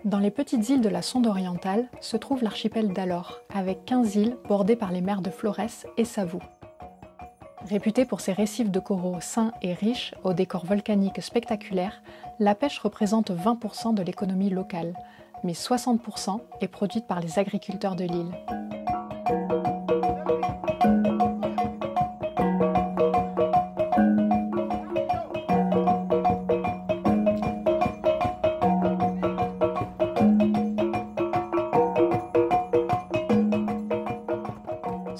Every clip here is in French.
Dans les petites îles de la Sonde orientale se trouve l'archipel d'Alor, avec 15 îles bordées par les mers de Florès et Savou. Réputée pour ses récifs de coraux sains et riches, aux décors volcaniques spectaculaires, la pêche représente 20% de l'économie locale, mais 60% est produite par les agriculteurs de l'île.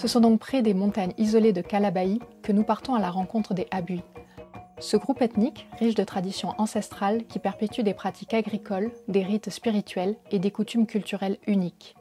Ce sont donc près des montagnes isolées de Calabaï que nous partons à la rencontre des Abui. Ce groupe ethnique, riche de traditions ancestrales qui perpétue des pratiques agricoles, des rites spirituels et des coutumes culturelles uniques.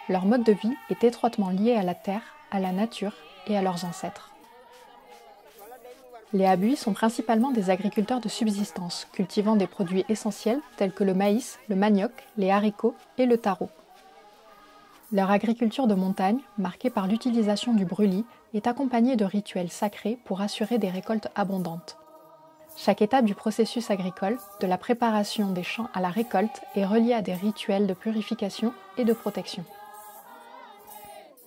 Leur mode de vie est étroitement lié à la terre, à la nature et à leurs ancêtres. Les Abui sont principalement des agriculteurs de subsistance, cultivant des produits essentiels tels que le maïs, le manioc, les haricots et le taro. Leur agriculture de montagne, marquée par l'utilisation du brûlis, est accompagnée de rituels sacrés pour assurer des récoltes abondantes. Chaque étape du processus agricole, de la préparation des champs à la récolte, est reliée à des rituels de purification et de protection.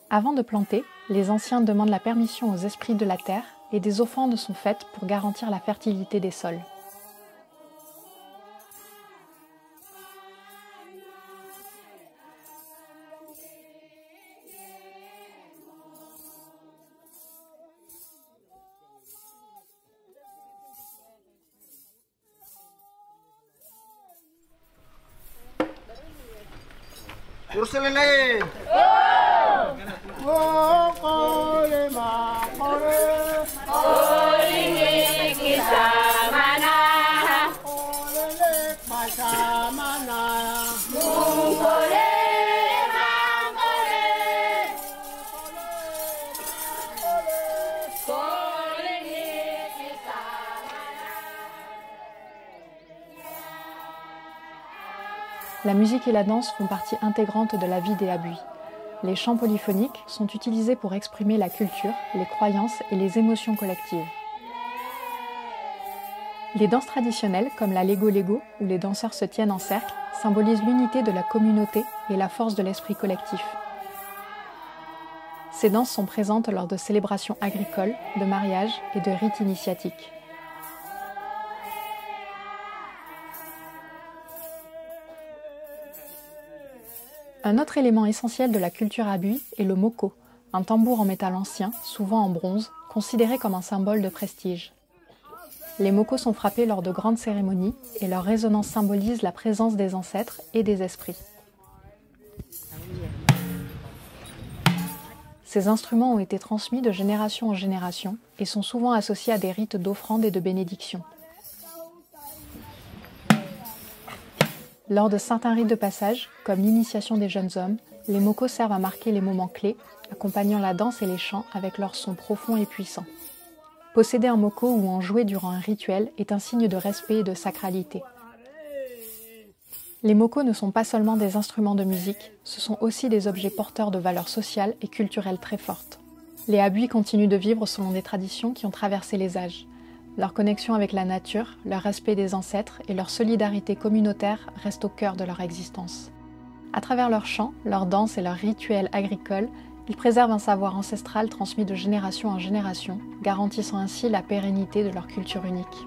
Avant de planter, les anciens demandent la permission aux esprits de la terre et des offrandes sont faites pour garantir la fertilité des sols. La musique et la danse font partie intégrante de la vie des Abui. Les chants polyphoniques sont utilisés pour exprimer la culture, les croyances et les émotions collectives. Les danses traditionnelles, comme la Lego-Lego, où les danseurs se tiennent en cercle, symbolisent l'unité de la communauté et la force de l'esprit collectif. Ces danses sont présentes lors de célébrations agricoles, de mariages et de rites initiatiques. Un autre élément essentiel de la culture Abui est le moko, un tambour en métal ancien, souvent en bronze, considéré comme un symbole de prestige. Les mokos sont frappés lors de grandes cérémonies et leur résonance symbolise la présence des ancêtres et des esprits. Ces instruments ont été transmis de génération en génération et sont souvent associés à des rites d'offrande et de bénédiction. Lors de certains rites de passage, comme l'initiation des jeunes hommes, les mokos servent à marquer les moments clés, accompagnant la danse et les chants avec leur son profond et puissant. Posséder un moko ou en jouer durant un rituel est un signe de respect et de sacralité. Les mokos ne sont pas seulement des instruments de musique, ce sont aussi des objets porteurs de valeurs sociales et culturelles très fortes. Les Abui continuent de vivre selon des traditions qui ont traversé les âges. Leur connexion avec la nature, leur respect des ancêtres et leur solidarité communautaire restent au cœur de leur existence. À travers leurs chants, leurs danses et leurs rituels agricoles, ils préservent un savoir ancestral transmis de génération en génération, garantissant ainsi la pérennité de leur culture unique.